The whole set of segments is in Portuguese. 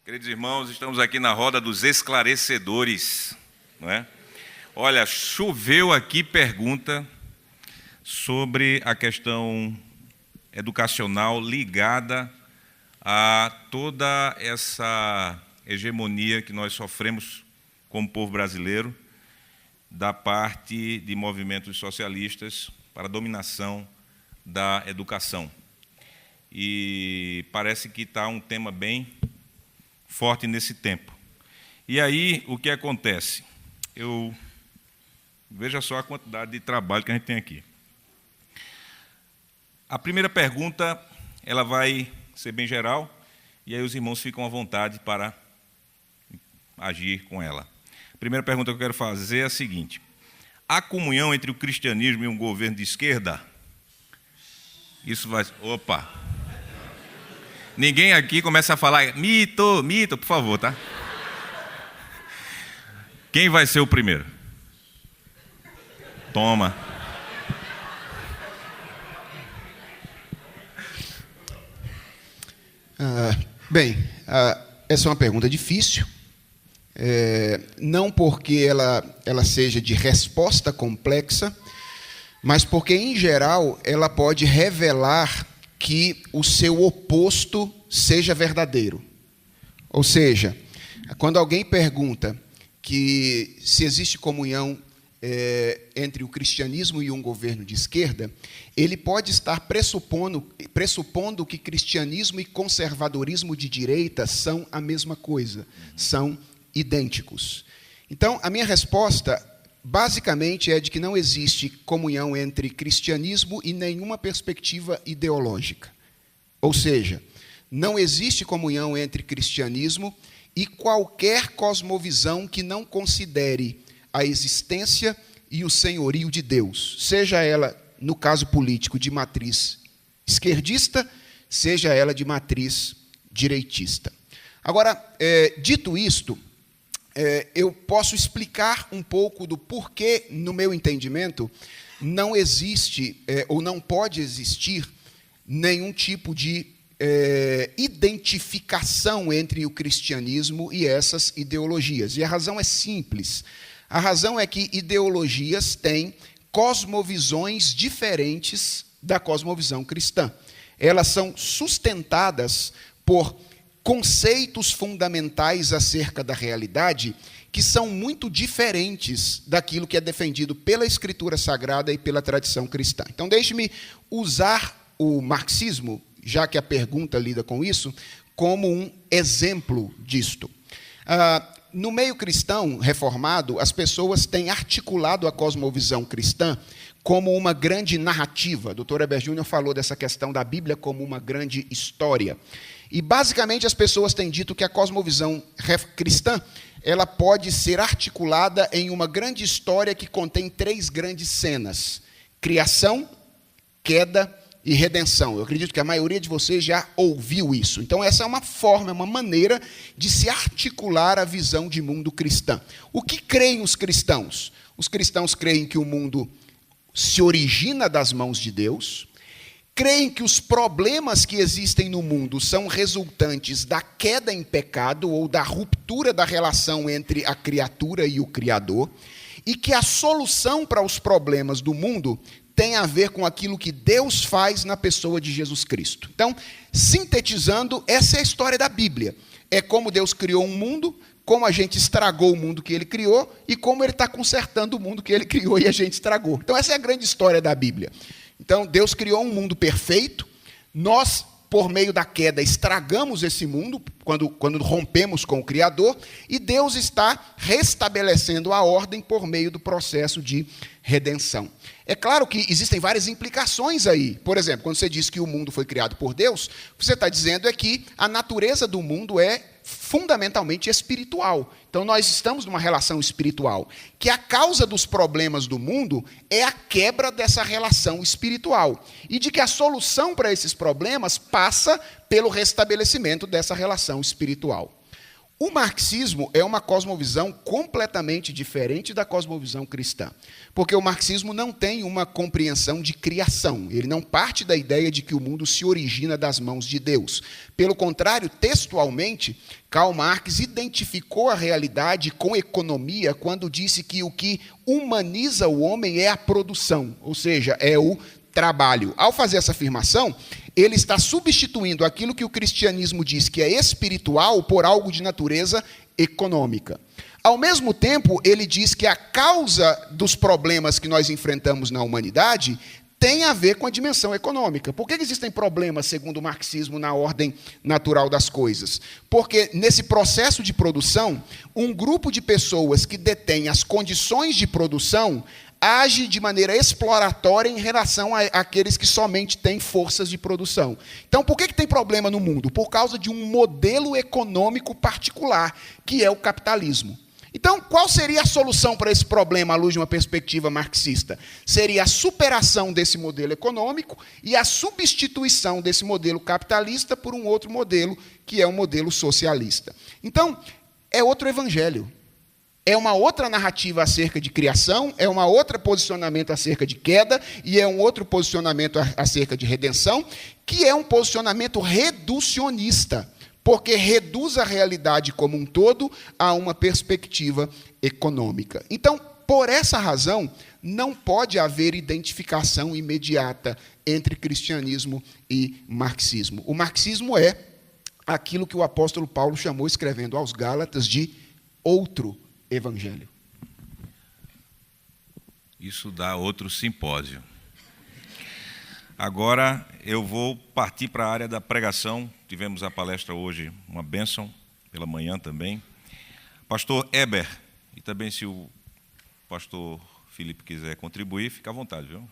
Queridos irmãos, estamos aqui na roda dos esclarecedores, não é? Olha, choveu aqui pergunta sobre a questão educacional ligada a toda essa hegemonia que nós sofremos como povo brasileiro da parte de movimentos socialistas para a dominação da educação. E parece que está um tema bem forte nesse tempo. E aí, o que acontece? Veja só a quantidade de trabalho que a gente tem aqui. A primeira pergunta, ela vai ser bem geral, e aí os irmãos ficam à vontade para agir com ela. A primeira pergunta que eu quero fazer é a seguinte: há comunhão entre o cristianismo e um governo de esquerda? Isso vai... Opa! Ninguém aqui começa a falar mito, por favor, tá? Quem vai ser o primeiro? Toma. Essa é uma pergunta difícil, não porque ela seja de resposta complexa, mas porque, em geral, ela pode revelar que o seu oposto seja verdadeiro. Ou seja, quando alguém pergunta que se existe comunhão entre o cristianismo e um governo de esquerda, ele pode estar pressupondo que cristianismo e conservadorismo de direita são a mesma coisa, são idênticos. Então, a minha resposta, basicamente, é de que não existe comunhão entre cristianismo e nenhuma perspectiva ideológica. Ou seja, não existe comunhão entre cristianismo e qualquer cosmovisão que não considere a existência e o senhorio de Deus, seja ela, no caso político, de matriz esquerdista, seja ela de matriz direitista. Agora, dito isto, eu posso explicar um pouco do porquê, no meu entendimento, não existe ou não pode existir nenhum tipo de identificação entre o cristianismo e essas ideologias. E a razão é simples. A razão é que ideologias têm cosmovisões diferentes da cosmovisão cristã. Elas são sustentadas por conceitos fundamentais acerca da realidade que são muito diferentes daquilo que é defendido pela Escritura Sagrada e pela tradição cristã. Então, deixe-me usar o marxismo, já que a pergunta lida com isso, como um exemplo disto. No meio cristão reformado, as pessoas têm articulado a cosmovisão cristã como uma grande narrativa. O Dr. Heber Júnior falou dessa questão da Bíblia como uma grande história. E, basicamente, as pessoas têm dito que a cosmovisão cristã ela pode ser articulada em uma grande história que contém 3 grandes cenas: criação, queda e redenção. Eu acredito que a maioria de vocês já ouviu isso. Então, essa é uma forma, é uma maneira de se articular a visão de mundo cristã. O que creem os cristãos? Os cristãos creem que o mundo se origina das mãos de Deus, creem que os problemas que existem no mundo são resultantes da queda em pecado ou da ruptura da relação entre a criatura e o Criador, e que a solução para os problemas do mundo tem a ver com aquilo que Deus faz na pessoa de Jesus Cristo. Então, sintetizando, essa é a história da Bíblia. É como Deus criou um mundo, como a gente estragou o mundo que Ele criou e como Ele está consertando o mundo que Ele criou e a gente estragou. Então, essa é a grande história da Bíblia. Então, Deus criou um mundo perfeito, nós, por meio da queda, estragamos esse mundo, quando rompemos com o Criador, e Deus está restabelecendo a ordem por meio do processo de redenção. É claro que existem várias implicações aí. Por exemplo, quando você diz que o mundo foi criado por Deus, o que você está dizendo é que a natureza do mundo é fundamentalmente espiritual. Então, nós estamos numa relação espiritual, que a causa dos problemas do mundo é a quebra dessa relação espiritual, e de que a solução para esses problemas passa pelo restabelecimento dessa relação espiritual. O marxismo é uma cosmovisão completamente diferente da cosmovisão cristã, porque o marxismo não tem uma compreensão de criação, ele não parte da ideia de que o mundo se origina das mãos de Deus. Pelo contrário, textualmente, Karl Marx identificou a realidade com economia quando disse que o que humaniza o homem é a produção, ou seja, é o trabalho. Ao fazer essa afirmação, ele está substituindo aquilo que o cristianismo diz que é espiritual por algo de natureza econômica. Ao mesmo tempo, ele diz que a causa dos problemas que nós enfrentamos na humanidade tem a ver com a dimensão econômica. Por que existem problemas, segundo o marxismo, na ordem natural das coisas? Porque, nesse processo de produção, um grupo de pessoas que detém as condições de produção age de maneira exploratória em relação àqueles que somente têm forças de produção. Então, por que tem problema no mundo? Por causa de um modelo econômico particular, que é o capitalismo. Então, qual seria a solução para esse problema à luz de uma perspectiva marxista? Seria a superação desse modelo econômico e a substituição desse modelo capitalista por um outro modelo, que é o modelo socialista. Então, é outro evangelho. É uma outra narrativa acerca de criação, é um outro posicionamento acerca de queda, e é um outro posicionamento acerca de redenção, que é um posicionamento reducionista, porque reduz a realidade como um todo a uma perspectiva econômica. Então, por essa razão, não pode haver identificação imediata entre cristianismo e marxismo. O marxismo é aquilo que o apóstolo Paulo chamou, escrevendo aos Gálatas, de outro evangelho. Isso dá outro simpósio. Agora eu vou partir para a área da pregação. Tivemos a palestra hoje, uma bênção, pela manhã também. Pastor Eber, e também se o pastor Felipe quiser contribuir, fica à vontade, viu?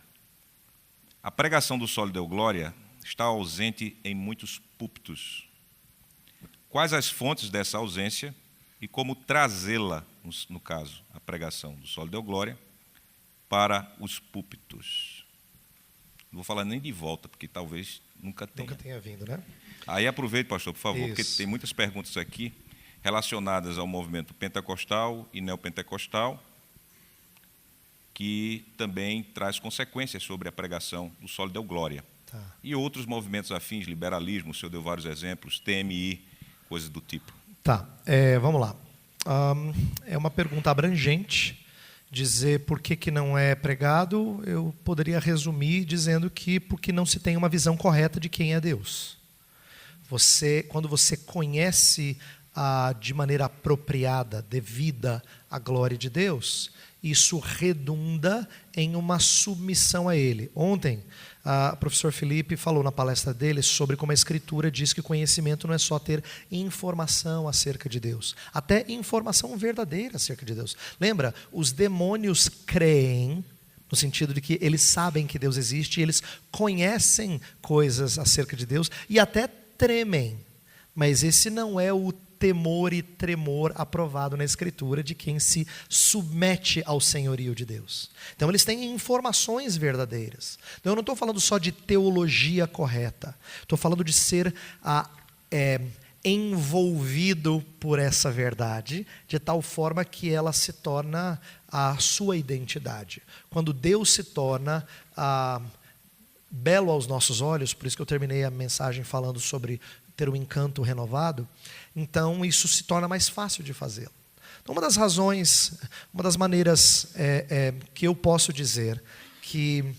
A pregação do Soli Deo Glória está ausente em muitos púlpitos. Quais as fontes dessa ausência e como trazê-la, no caso, a pregação do Soli Deo Glória, para os púlpitos? Não vou falar nem de volta, porque talvez nunca tenha. Nunca tenha vindo, né? Aí aproveite, pastor, por favor, Isso. porque tem muitas perguntas aqui relacionadas ao movimento pentecostal e neopentecostal, que também traz consequências sobre a pregação do Soli Deo Glória. Tá. E outros movimentos afins, liberalismo, o senhor deu vários exemplos, TMI, coisas do tipo. Tá, vamos lá. É uma pergunta abrangente. Dizer por que não é pregado, eu poderia resumir dizendo que porque não se tem uma visão correta de quem é Deus. Quando você conhece de maneira apropriada, devida à glória de Deus, isso redunda em uma submissão a Ele. Ontem, o professor Felipe falou na palestra dele sobre como a Escritura diz que conhecimento não é só ter informação acerca de Deus, até informação verdadeira acerca de Deus. Lembra? Os demônios creem, no sentido de que eles sabem que Deus existe, e eles conhecem coisas acerca de Deus e até tremem. Mas esse não é o temor e tremor aprovado na Escritura de quem se submete ao senhorio de Deus. Então eles têm informações verdadeiras. Então eu não estou falando só de teologia correta. Estou falando de ser envolvido por essa verdade, de tal forma que ela se torna a sua identidade. Quando Deus se torna belo aos nossos olhos, por isso que eu terminei a mensagem falando sobre ter um encanto renovado, então isso se torna mais fácil de fazê-lo. Então, uma das razões, uma das maneiras que eu posso dizer que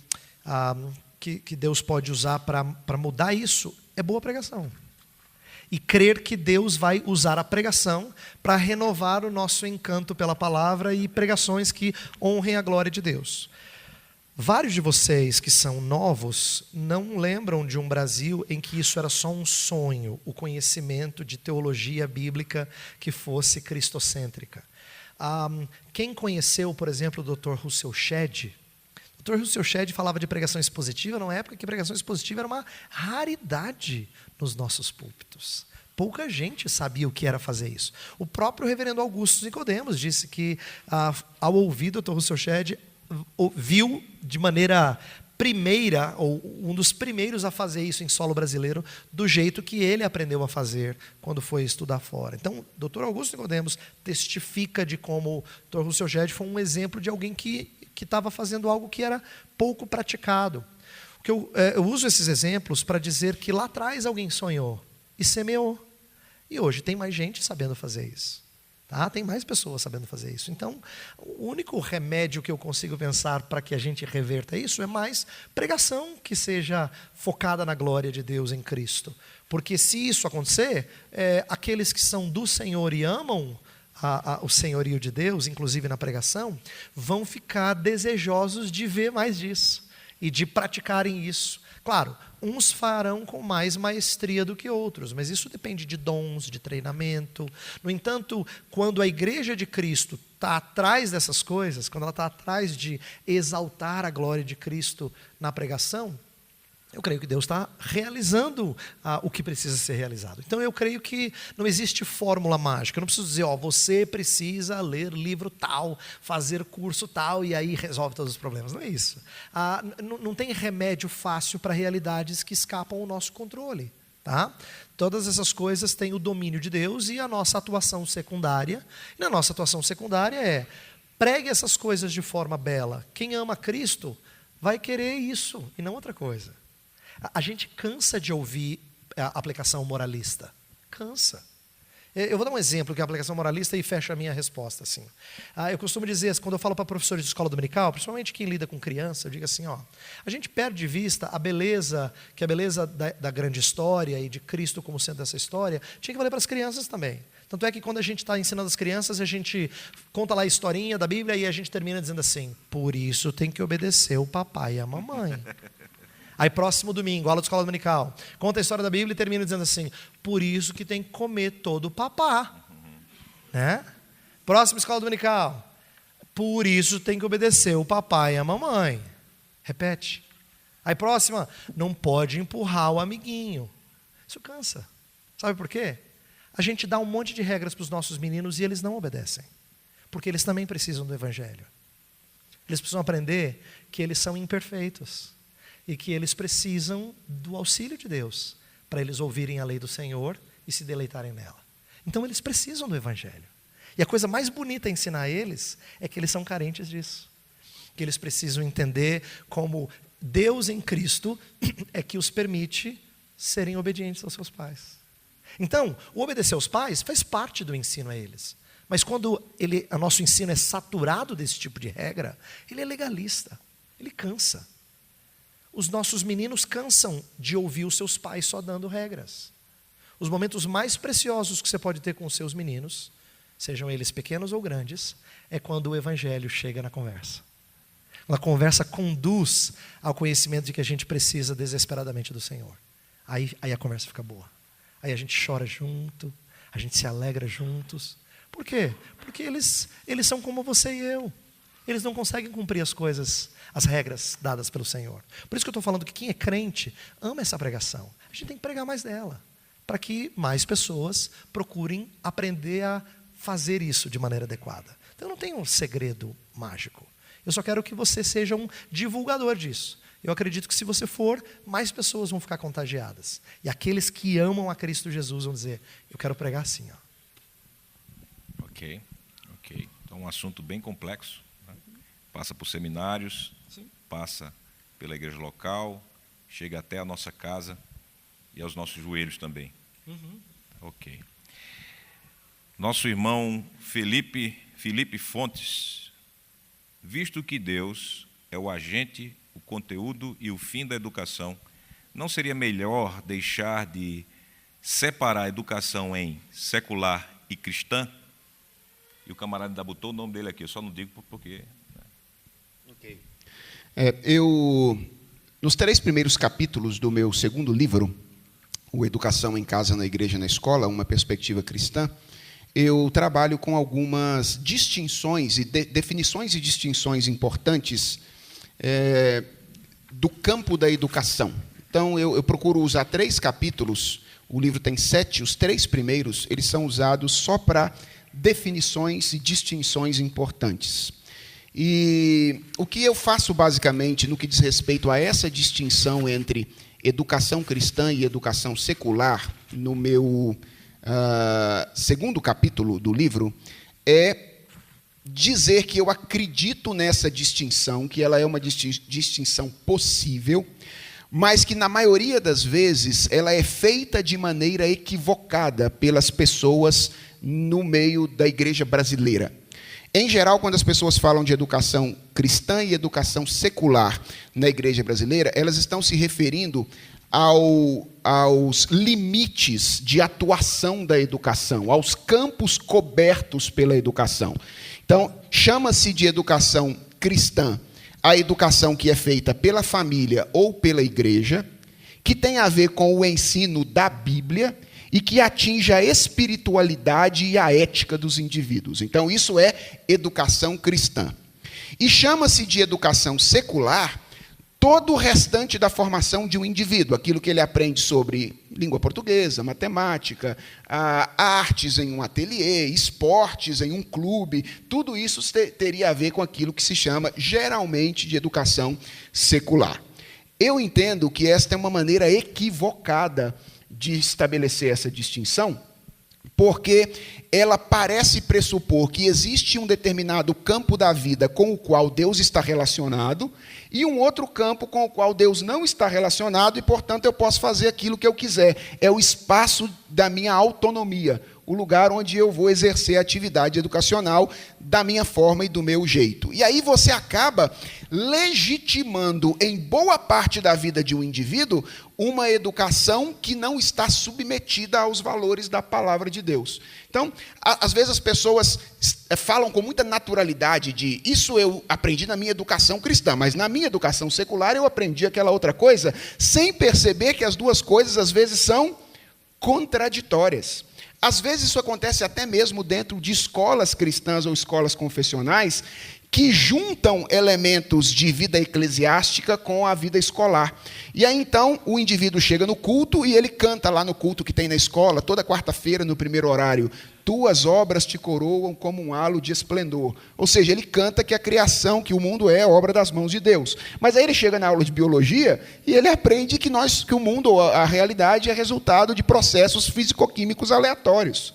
Deus pode usar para mudar isso é boa pregação. E crer que Deus vai usar a pregação para renovar o nosso encanto pela palavra e pregações que honrem a glória de Deus. Vários de vocês que são novos não lembram de um Brasil em que isso era só um sonho, o conhecimento de teologia bíblica que fosse cristocêntrica. Quem conheceu, por exemplo, o Dr. Russell Shedd? O Dr. Russell Shedd falava de pregação expositiva numa época que pregação expositiva era uma raridade nos nossos púlpitos. Pouca gente sabia o que era fazer isso. O próprio reverendo Augusto Nicodemos disse que, ao ouvir o Dr. Russell Shedd, viu de maneira primeira, ou um dos primeiros a fazer isso em solo brasileiro, do jeito que ele aprendeu a fazer quando foi estudar fora. Então, Dr. Augusto Nicodemos testifica de como o Dr. Rousseau Gede foi um exemplo de alguém que estava fazendo algo que era pouco praticado. Eu uso esses exemplos para dizer que lá atrás alguém sonhou e semeou. E hoje tem mais gente sabendo fazer isso. Tá? Tem mais pessoas sabendo fazer isso. Então, o único remédio que eu consigo pensar para que a gente reverta isso é mais pregação que seja focada na glória de Deus em Cristo. Porque se isso acontecer, aqueles que são do Senhor e amam o senhorio de Deus, inclusive na pregação, vão ficar desejosos de ver mais disso e de praticarem isso. Claro, uns farão com mais maestria do que outros, mas isso depende de dons, de treinamento. No entanto, quando a igreja de Cristo está atrás dessas coisas, quando ela está atrás de exaltar a glória de Cristo na pregação, eu creio que Deus está realizando o que precisa ser realizado. Então eu creio que não existe fórmula mágica. Eu não preciso dizer, você precisa ler livro tal, fazer curso tal e aí resolve todos os problemas. Não é isso. Não tem remédio fácil para realidades que escapam ao nosso controle. Tá? Todas essas coisas têm o domínio de Deus e a nossa atuação secundária. E na nossa atuação secundária pregue essas coisas de forma bela. Quem ama Cristo vai querer isso e não outra coisa. A gente cansa de ouvir a aplicação moralista. Cansa. Eu vou dar um exemplo que é a aplicação moralista e fecha a minha resposta. Assim. Eu costumo dizer, quando eu falo para professores de escola dominical, principalmente quem lida com criança, eu digo assim, a gente perde de vista a beleza da grande história e de Cristo como centro dessa história, tinha que valer para as crianças também. Tanto é que quando a gente está ensinando as crianças, a gente conta lá a historinha da Bíblia e a gente termina dizendo assim, por isso tem que obedecer o papai e a mamãe. Aí próximo domingo, aula de escola dominical, conta a história da Bíblia e termina dizendo assim, por isso que tem que comer todo o papá. Né? Próxima escola dominical, por isso tem que obedecer o papai e a mamãe. Repete. Aí próxima, não pode empurrar o amiguinho. Isso cansa. Sabe por quê? A gente dá um monte de regras para os nossos meninos e eles não obedecem. Porque eles também precisam do Evangelho. Eles precisam aprender que eles são imperfeitos. E que eles precisam do auxílio de Deus para eles ouvirem a lei do Senhor e se deleitarem nela. Então eles precisam do Evangelho. E a coisa mais bonita a ensinar a eles é que eles são carentes disso. Que eles precisam entender como Deus em Cristo é que os permite serem obedientes aos seus pais. Então, o obedecer aos pais faz parte do ensino a eles. Mas quando o nosso ensino é saturado desse tipo de regra, ele é legalista, ele cansa. Os nossos meninos cansam de ouvir os seus pais só dando regras. Os momentos mais preciosos que você pode ter com os seus meninos, sejam eles pequenos ou grandes, é quando o Evangelho chega na conversa. Quando a conversa conduz ao conhecimento de que a gente precisa desesperadamente do Senhor. Aí a conversa fica boa. Aí a gente chora junto, a gente se alegra juntos. Por quê? Porque eles são como você e eu. Eles não conseguem cumprir as coisas, as regras dadas pelo Senhor. Por isso que eu estou falando que quem é crente ama essa pregação. A gente tem que pregar mais dela, para que mais pessoas procurem aprender a fazer isso de maneira adequada. Então eu não tenho um segredo mágico. Eu só quero que você seja um divulgador disso. Eu acredito que se você for, mais pessoas vão ficar contagiadas. E aqueles que amam a Cristo Jesus vão dizer, eu quero pregar assim. Ok. Então um assunto bem complexo. Passa por seminários, sim, passa pela igreja local, chega até a nossa casa e aos nossos joelhos também. Ok. Nosso irmão Felipe Fontes, visto que Deus é o agente, o conteúdo e o fim da educação, não seria melhor deixar de separar a educação em secular e cristã? E o camarada ainda botou o nome dele aqui, eu só não digo porque... Nos 3 primeiros capítulos do meu segundo livro, o Educação em Casa, na Igreja e na Escola, uma perspectiva cristã, eu trabalho com algumas distinções e definições e distinções importantes do campo da educação. Então, eu procuro usar 3 capítulos, o livro tem 7, os 3 primeiros, eles são usados só para definições e distinções importantes. E o que eu faço basicamente no que diz respeito a essa distinção entre educação cristã e educação secular, no meu segundo capítulo do livro, é dizer que eu acredito nessa distinção, que ela é uma distinção possível, mas que na maioria das vezes ela é feita de maneira equivocada pelas pessoas no meio da igreja brasileira. Em geral, quando as pessoas falam de educação cristã e educação secular na igreja brasileira, elas estão se referindo aos limites de atuação da educação, aos campos cobertos pela educação. Então, chama-se de educação cristã a educação que é feita pela família ou pela igreja, que tem a ver com o ensino da Bíblia e que atinge a espiritualidade e a ética dos indivíduos. Então, isso é educação cristã. E chama-se de educação secular todo o restante da formação de um indivíduo, aquilo que ele aprende sobre língua portuguesa, matemática, artes em um ateliê, esportes em um clube, tudo isso teria a ver com aquilo que se chama, geralmente, de educação secular. Eu entendo que esta é uma maneira equivocada de estabelecer essa distinção, porque ela parece pressupor que existe um determinado campo da vida com o qual Deus está relacionado e um outro campo com o qual Deus não está relacionado e, portanto, eu posso fazer aquilo que eu quiser. É o espaço da minha autonomia, o lugar onde eu vou exercer a atividade educacional da minha forma e do meu jeito. E aí você acaba legitimando, em boa parte da vida de um indivíduo, uma educação que não está submetida aos valores da palavra de Deus. Então, às vezes as pessoas falam com muita naturalidade de isso eu aprendi na minha educação cristã, mas na minha educação secular eu aprendi aquela outra coisa, sem perceber que as duas coisas às vezes são contraditórias. Às vezes isso acontece até mesmo dentro de escolas cristãs ou escolas confessionais que juntam elementos de vida eclesiástica com a vida escolar. E aí, então, o indivíduo chega no culto e ele canta lá no culto que tem na escola, toda quarta-feira, no primeiro horário, tuas obras te coroam como um halo de esplendor. Ou seja, ele canta que a criação, que o mundo é obra das mãos de Deus. Mas aí ele chega na aula de biologia e ele aprende que o mundo, a realidade, é resultado de processos físico-químicos aleatórios.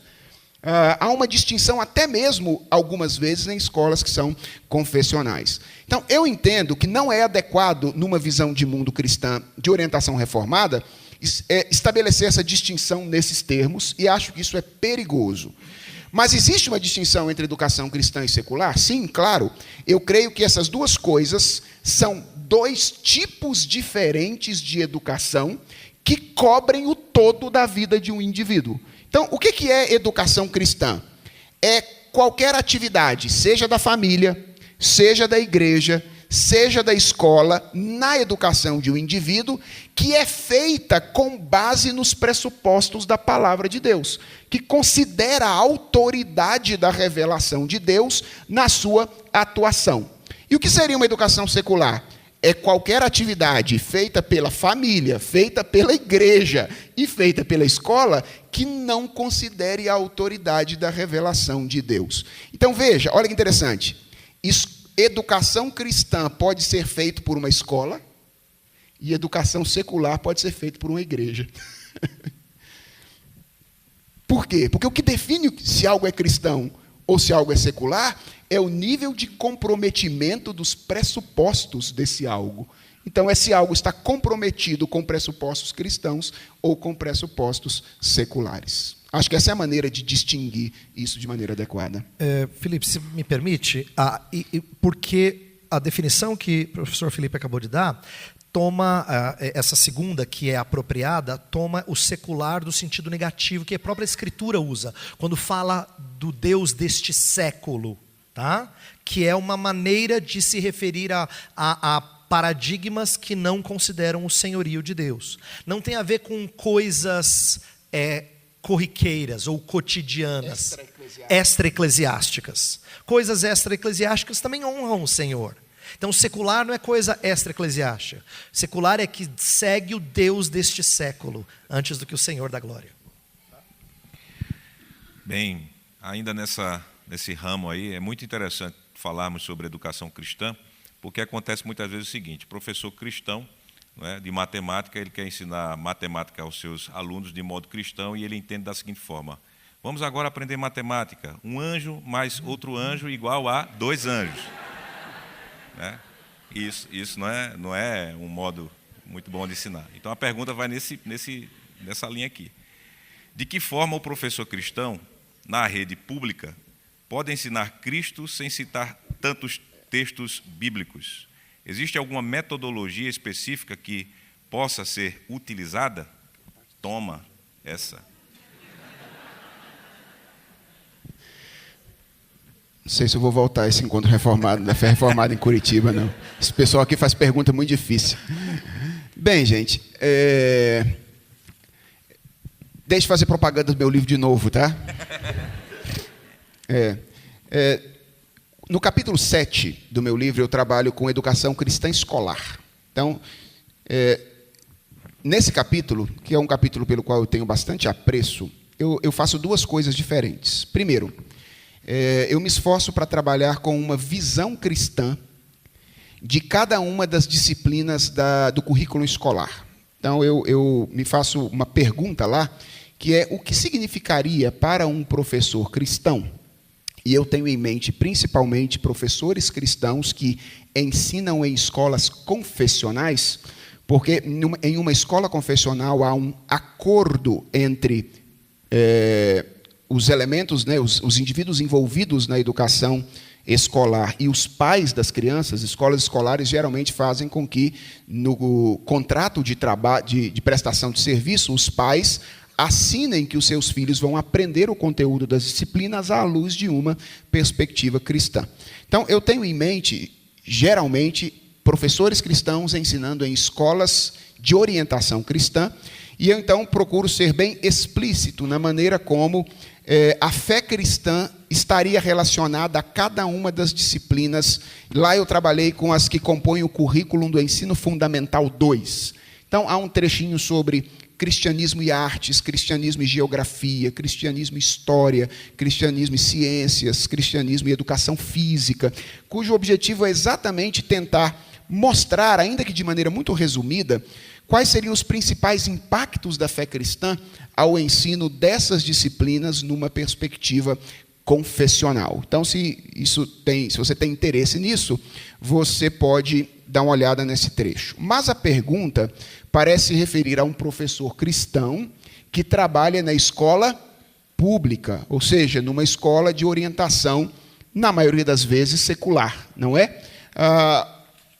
Há uma distinção até mesmo, algumas vezes, em escolas que são confessionais. Então, eu entendo que não é adequado, numa visão de mundo cristã de orientação reformada, estabelecer essa distinção nesses termos, e acho que isso é perigoso. Mas existe uma distinção entre educação cristã e secular? Sim, claro. Eu creio que essas duas coisas são dois tipos diferentes de educação que cobrem o todo da vida de um indivíduo. Então, o que é educação cristã? É qualquer atividade, seja da família, seja da igreja, seja da escola, na educação de um indivíduo, que é feita com base nos pressupostos da palavra de Deus, que considera a autoridade da revelação de Deus na sua atuação. E o que seria uma educação secular? É qualquer atividade feita pela família, feita pela igreja e feita pela escola que não considere a autoridade da revelação de Deus. Então veja, olha que interessante. Educação cristã pode ser feita por uma escola e educação secular pode ser feita por uma igreja. Por quê? Porque o que define se algo é cristão ou se algo é secular é o nível de comprometimento dos pressupostos desse algo. Então, esse algo está comprometido com pressupostos cristãos ou com pressupostos seculares. Acho que essa é a maneira de distinguir isso de maneira adequada. Felipe, se me permite, porque a definição que o professor Felipe acabou de dar toma, essa segunda, que é apropriada, toma o secular do sentido negativo, que a própria Escritura usa, quando fala do Deus deste século. Tá? Que é uma maneira de se referir a paradigmas que não consideram o senhorio de Deus. Não tem a ver com coisas corriqueiras ou cotidianas, extra-eclesiásticas. Coisas extra-eclesiásticas também honram o Senhor. Então, secular não é coisa extra-eclesiástica. Secular é que segue o Deus deste século, antes do que o Senhor da glória. Bem, ainda nesse ramo aí, é muito interessante falarmos sobre educação cristã, porque acontece muitas vezes o seguinte: o professor cristão, não é, de matemática, ele quer ensinar matemática aos seus alunos de modo cristão e ele entende da seguinte forma: vamos agora aprender matemática. Um anjo mais outro anjo igual a 2 anjos. Né? Isso não é um modo muito bom de ensinar. Então a pergunta vai nessa linha aqui. De que forma o professor cristão, na rede pública, pode ensinar Cristo sem citar tantos textos bíblicos? Existe alguma metodologia específica que possa ser utilizada? Toma essa. Não sei se eu vou voltar a esse encontro reformado, da fé reformada em Curitiba, não. Esse pessoal aqui faz pergunta muito difícil. Bem, gente, deixa eu fazer propaganda do meu livro de novo, tá? No capítulo 7 do meu livro, eu trabalho com educação cristã escolar. Então, nesse capítulo, que é um capítulo pelo qual eu tenho bastante apreço, eu faço 2 coisas diferentes. Primeiro, eu me esforço para trabalhar com uma visão cristã de cada uma das disciplinas do currículo escolar. Então, eu me faço uma pergunta lá, que é: o que significaria para um professor cristão? E eu tenho em mente, principalmente, professores cristãos que ensinam em escolas confessionais, porque em uma escola confessional há um acordo entre os elementos, né, os indivíduos envolvidos na educação escolar e os pais das crianças. Escolas escolares geralmente fazem com que, no contrato de prestação de serviço, os pais assinem que os seus filhos vão aprender o conteúdo das disciplinas à luz de uma perspectiva cristã. Então, eu tenho em mente, geralmente, professores cristãos ensinando em escolas de orientação cristã, e eu, então, procuro ser bem explícito na maneira como a fé cristã estaria relacionada a cada uma das disciplinas. Lá eu trabalhei com as que compõem o currículo do Ensino Fundamental 2. Então, há um trechinho sobre cristianismo e artes, cristianismo e geografia, cristianismo e história, cristianismo e ciências, cristianismo e educação física, cujo objetivo é exatamente tentar mostrar, ainda que de maneira muito resumida, quais seriam os principais impactos da fé cristã ao ensino dessas disciplinas numa perspectiva confessional. Então, se você tem interesse nisso, você pode dar uma olhada nesse trecho. Mas a pergunta parece referir a um professor cristão que trabalha na escola pública, ou seja, numa escola de orientação, na maioria das vezes, secular, não é?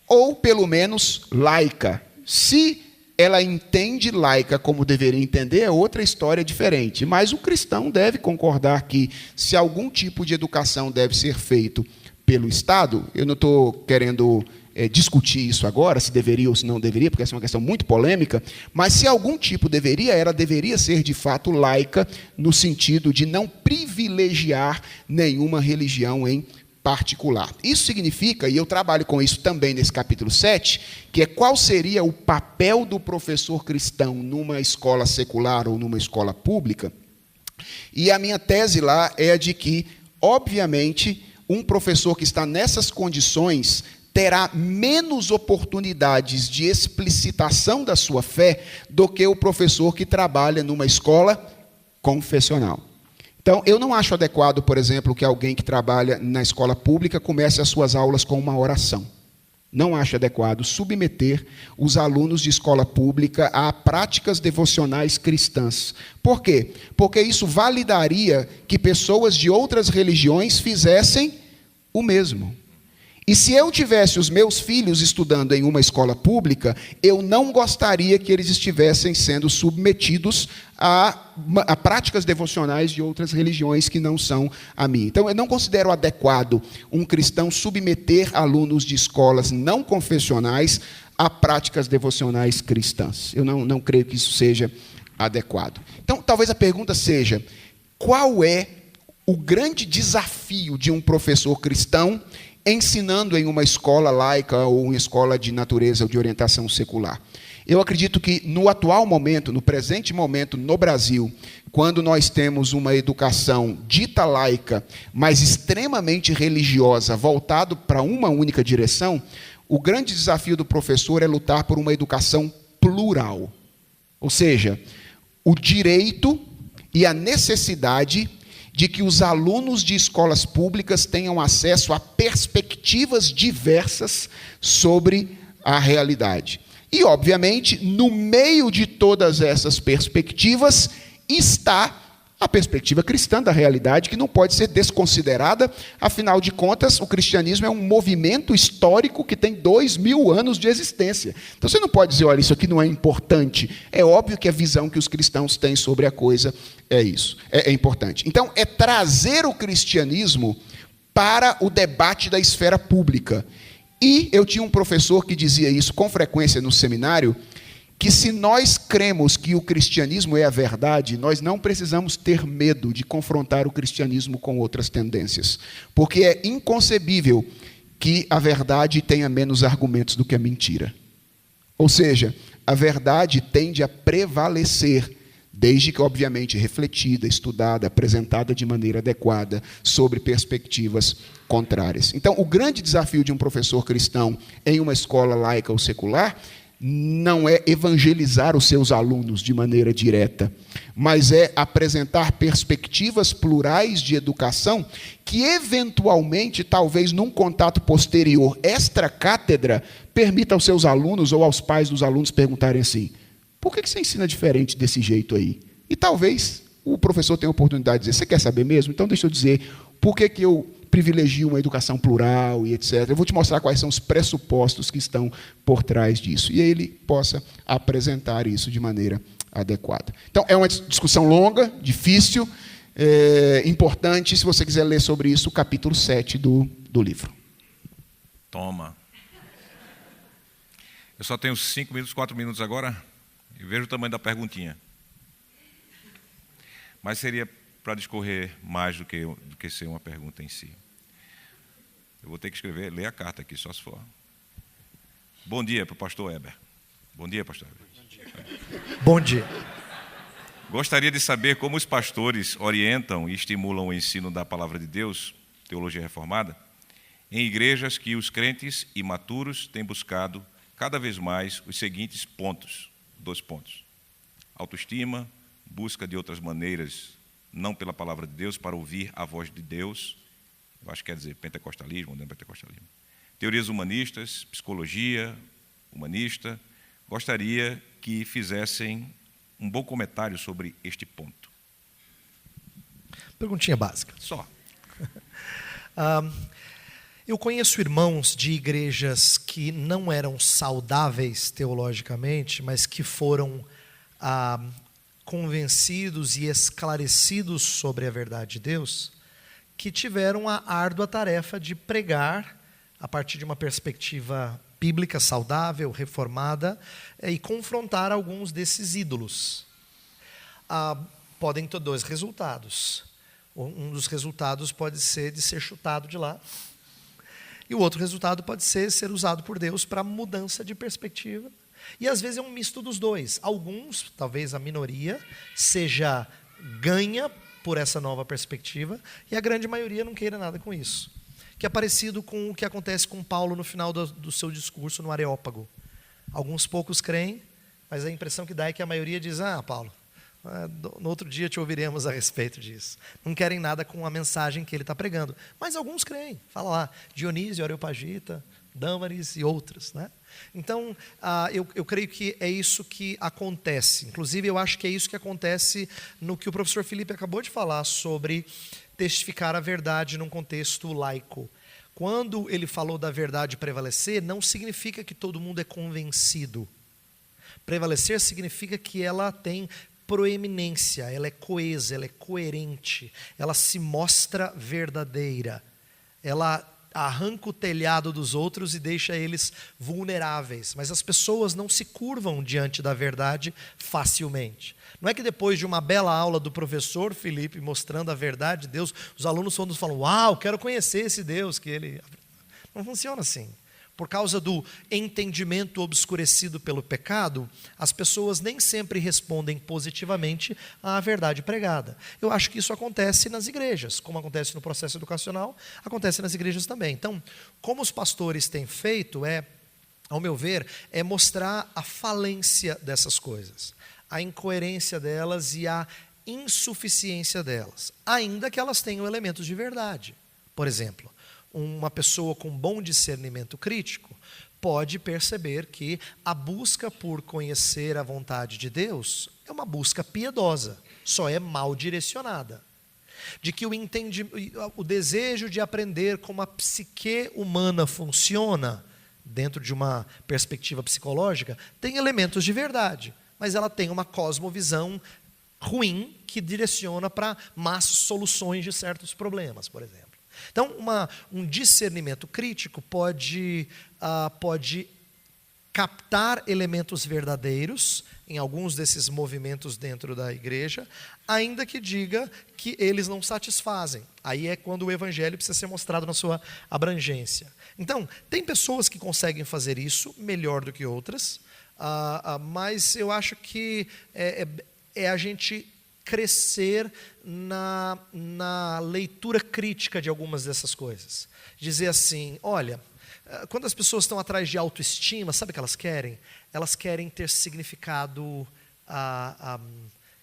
Ou, pelo menos, laica. Se ela entende laica como deveria entender, é outra história diferente. Mas o cristão deve concordar que, se algum tipo de educação deve ser feito pelo Estado, eu não estou querendo discutir isso agora, se deveria ou se não deveria, porque essa é uma questão muito polêmica, mas se algum tipo deveria, ela deveria ser, de fato, laica, no sentido de não privilegiar nenhuma religião em particular. Isso significa, e eu trabalho com isso também nesse capítulo 7, que é qual seria o papel do professor cristão numa escola secular ou numa escola pública. E a minha tese lá é a de que, obviamente, um professor que está nessas condições terá menos oportunidades de explicitação da sua fé do que o professor que trabalha numa escola confessional. Então, eu não acho adequado, por exemplo, que alguém que trabalha na escola pública comece as suas aulas com uma oração. Não acho adequado submeter os alunos de escola pública a práticas devocionais cristãs. Por quê? Porque isso validaria que pessoas de outras religiões fizessem o mesmo. E se eu tivesse os meus filhos estudando em uma escola pública, eu não gostaria que eles estivessem sendo submetidos a práticas devocionais de outras religiões que não são a minha. Então, eu não considero adequado um cristão submeter alunos de escolas não confessionais a práticas devocionais cristãs. Eu não creio que isso seja adequado. Então, talvez a pergunta seja: qual é o grande desafio de um professor cristão ensinando em uma escola laica ou uma escola de natureza ou de orientação secular? Eu acredito que no atual momento, no presente momento, no Brasil, quando nós temos uma educação dita laica, mas extremamente religiosa, voltado para uma única direção, o grande desafio do professor é lutar por uma educação plural. Ou seja, o direito e a necessidade de que os alunos de escolas públicas tenham acesso a perspectivas diversas sobre a realidade. E, obviamente, no meio de todas essas perspectivas está a perspectiva cristã da realidade, que não pode ser desconsiderada. Afinal de contas, o cristianismo é um movimento histórico que tem 2000 anos de existência. Então você não pode dizer, olha, isso aqui não é importante. É óbvio que a visão que os cristãos têm sobre a coisa é isso, é importante. Então, é trazer o cristianismo para o debate da esfera pública. E eu tinha um professor que dizia isso com frequência no seminário, que se nós cremos que o cristianismo é a verdade, nós não precisamos ter medo de confrontar o cristianismo com outras tendências. Porque é inconcebível que a verdade tenha menos argumentos do que a mentira. Ou seja, a verdade tende a prevalecer, desde que, obviamente, refletida, estudada, apresentada de maneira adequada, sobre perspectivas contrárias. Então, o grande desafio de um professor cristão em uma escola laica ou secular não é evangelizar os seus alunos de maneira direta, mas é apresentar perspectivas plurais de educação que, eventualmente, talvez num contato posterior extra-cátedra, permita aos seus alunos ou aos pais dos alunos perguntarem assim: por que você ensina diferente desse jeito aí? E talvez o professor tenha a oportunidade de dizer: você quer saber mesmo? Então deixa eu dizer por que eu privilegio uma educação plural e etc. Eu vou te mostrar quais são os pressupostos que estão por trás disso. E ele possa apresentar isso de maneira adequada. Então, é uma discussão longa, difícil, importante. Se você quiser ler sobre isso, o capítulo 7 do livro. Toma. Eu só tenho 5 minutos, 4 minutos agora. E vejo o tamanho da perguntinha. Mas seria para discorrer mais do que ser uma pergunta em si. Eu vou ter que ler a carta aqui, só se for. Bom dia para o pastor Heber. Bom dia, pastor Heber. Bom dia. Gostaria de saber como os pastores orientam e estimulam o ensino da palavra de Deus, teologia reformada, em igrejas que os crentes imaturos têm buscado cada vez mais os seguintes pontos, 2 pontos. Autoestima, busca de outras maneiras, não pela palavra de Deus, para ouvir a voz de Deus. Eu acho que quer dizer pentecostalismo, não é pentecostalismo. Teorias humanistas, psicologia humanista. Gostaria que fizessem um bom comentário sobre este ponto. Perguntinha básica. Só. Eu conheço irmãos de igrejas que não eram saudáveis teologicamente, mas que foram convencidos e esclarecidos sobre a verdade de Deus, que tiveram a árdua tarefa de pregar a partir de uma perspectiva bíblica saudável, reformada, e confrontar alguns desses ídolos. Podem ter 2 resultados. Um dos resultados pode ser de ser chutado de lá, e o outro resultado pode ser usado por Deus para mudança de perspectiva. E às vezes é um misto dos 2. Alguns, talvez a minoria, seja ganha por essa nova perspectiva, e a grande maioria não queira nada com isso. Que é parecido com o que acontece com Paulo no final do seu discurso no Areópago. Alguns poucos creem, mas a impressão que dá é que a maioria diz: Paulo, no outro dia te ouviremos a respeito disso. Não querem nada com a mensagem que ele está pregando. Mas alguns creem. Fala lá, Dionísio, Areopagita, Dâmaris e outros, né? Então, eu creio que é isso que acontece. Inclusive, eu acho que é isso que acontece no que o professor Felipe acabou de falar sobre testificar a verdade num contexto laico. Quando ele falou da verdade prevalecer, não significa que todo mundo é convencido. Prevalecer significa que ela tem proeminência, ela é coesa, ela é coerente, ela se mostra verdadeira, ela arranca o telhado dos outros e deixa eles vulneráveis. Mas as pessoas não se curvam diante da verdade facilmente. Não é que depois de uma bela aula do professor Felipe mostrando a verdade de Deus, os alunos todos falam: uau, quero conhecer esse Deus que ele... Não funciona assim. Por causa do entendimento obscurecido pelo pecado, as pessoas nem sempre respondem positivamente à verdade pregada. Eu acho que isso acontece nas igrejas, como acontece no processo educacional, acontece nas igrejas também. Então, como os pastores têm feito ao meu ver, é mostrar a falência dessas coisas, a incoerência delas e a insuficiência delas, ainda que elas tenham elementos de verdade. Por exemplo, uma pessoa com bom discernimento crítico pode perceber que a busca por conhecer a vontade de Deus é uma busca piedosa, só é mal direcionada. De que o desejo de aprender como a psique humana funciona, dentro de uma perspectiva psicológica, tem elementos de verdade, mas ela tem uma cosmovisão ruim que direciona para más soluções de certos problemas, por exemplo. Então, um discernimento crítico pode captar elementos verdadeiros em alguns desses movimentos dentro da igreja, ainda que diga que eles não satisfazem. Aí é quando o evangelho precisa ser mostrado na sua abrangência. Então, tem pessoas que conseguem fazer isso melhor do que outras, mas eu acho que é a gente crescer na leitura crítica de algumas dessas coisas. Dizer assim, olha, quando as pessoas estão atrás de autoestima, sabe o que elas querem? Elas querem ter significado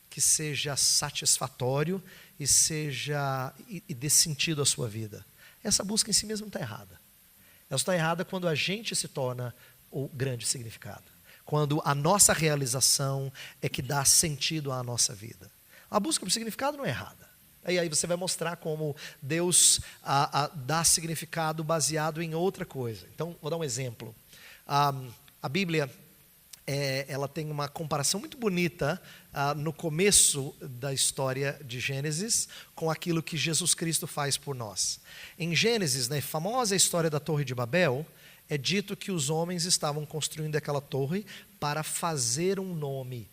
que seja satisfatório e dê sentido à sua vida. Essa busca em si mesma não está errada. Ela está errada quando a gente se torna o grande significado. Quando a nossa realização é que dá sentido à nossa vida. A busca por significado não é errada. E aí você vai mostrar como Deus dá significado baseado em outra coisa. Então, vou dar um exemplo. A Bíblia, ela tem uma comparação muito bonita no começo da história de Gênesis com aquilo que Jesus Cristo faz por nós. Em Gênesis, na famosa história da Torre de Babel, é dito que os homens estavam construindo aquela torre para fazer um nome.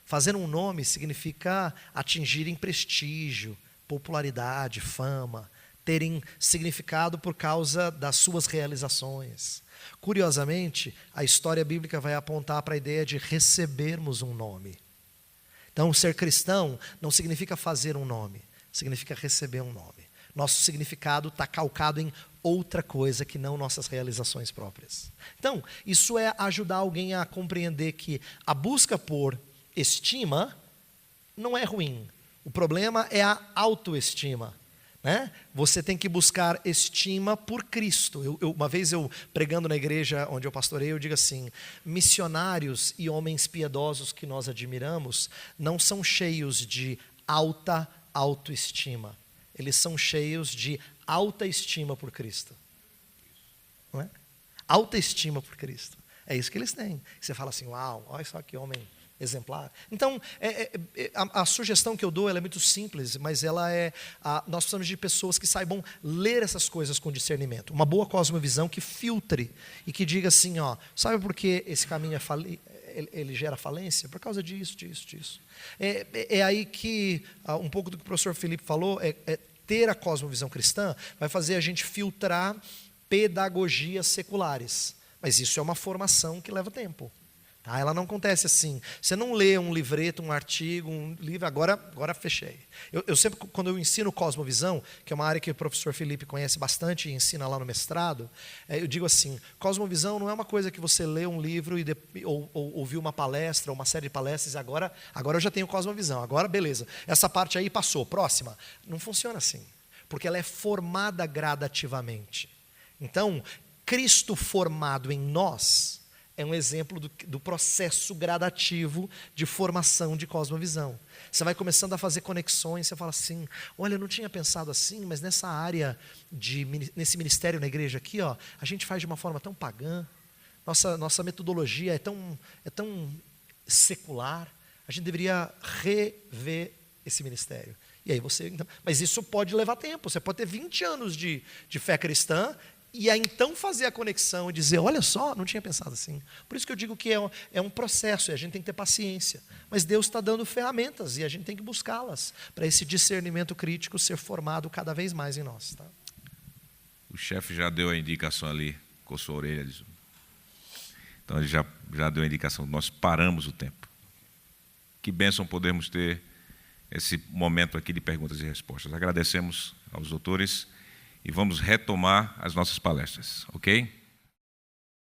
Fazer um nome significa atingirem prestígio, popularidade, fama, terem significado por causa das suas realizações. Curiosamente, a história bíblica vai apontar para a ideia de recebermos um nome. Então, ser cristão não significa fazer um nome, significa receber um nome. Nosso significado está calcado em outra coisa que não nossas realizações próprias. Então, isso é ajudar alguém a compreender que a busca por estima não é ruim. O problema é a autoestima. Né? Você tem que buscar estima por Cristo. Uma vez eu pregando na igreja onde eu pastorei, eu digo assim, missionários e homens piedosos que nós admiramos não são cheios de alta autoestima. Eles são cheios de alta estima por Cristo. Não é? Alta estima por Cristo. É isso que eles têm. Você fala assim, uau, olha só que homem exemplar. Então, a sugestão que eu dou ela é muito simples, mas nós precisamos de pessoas que saibam ler essas coisas com discernimento. Uma boa cosmovisão que filtre e que diga assim, sabe por que esse caminho ele gera falência? Por causa disso. É aí que, um pouco do que o professor Felipe falou, ter a cosmovisão cristã vai fazer a gente filtrar pedagogias seculares. Mas isso é uma formação que leva tempo. Ela não acontece assim. Você não lê um livreto, um artigo, um livro, agora fechei. Eu sempre, quando eu ensino cosmovisão, que é uma área que o professor Felipe conhece bastante e ensina lá no mestrado, eu digo assim, cosmovisão não é uma coisa que você lê um livro ou ouviu uma palestra, ou uma série de palestras, e agora eu já tenho cosmovisão, agora beleza. Essa parte aí passou, próxima. Não funciona assim, porque ela é formada gradativamente. Então, Cristo formado em nós é um exemplo do processo gradativo de formação de cosmovisão. Você vai começando a fazer conexões, você fala assim, olha, eu não tinha pensado assim, mas nessa área, nesse ministério na igreja aqui, a gente faz de uma forma tão pagã, nossa metodologia é tão secular, a gente deveria rever esse ministério. E aí mas isso pode levar tempo, você pode ter 20 anos de fé cristã, e aí então fazer a conexão e dizer, olha só, não tinha pensado assim. Por isso que eu digo que é um processo e a gente tem que ter paciência. Mas Deus está dando ferramentas e a gente tem que buscá-las para esse discernimento crítico ser formado cada vez mais em nós. Tá? O chefe já deu a indicação ali, coçou a orelha. Então, ele já deu a indicação, nós paramos o tempo. Que bênção podermos ter esse momento aqui de perguntas e respostas. Agradecemos aos doutores e vamos retomar as nossas palestras, ok?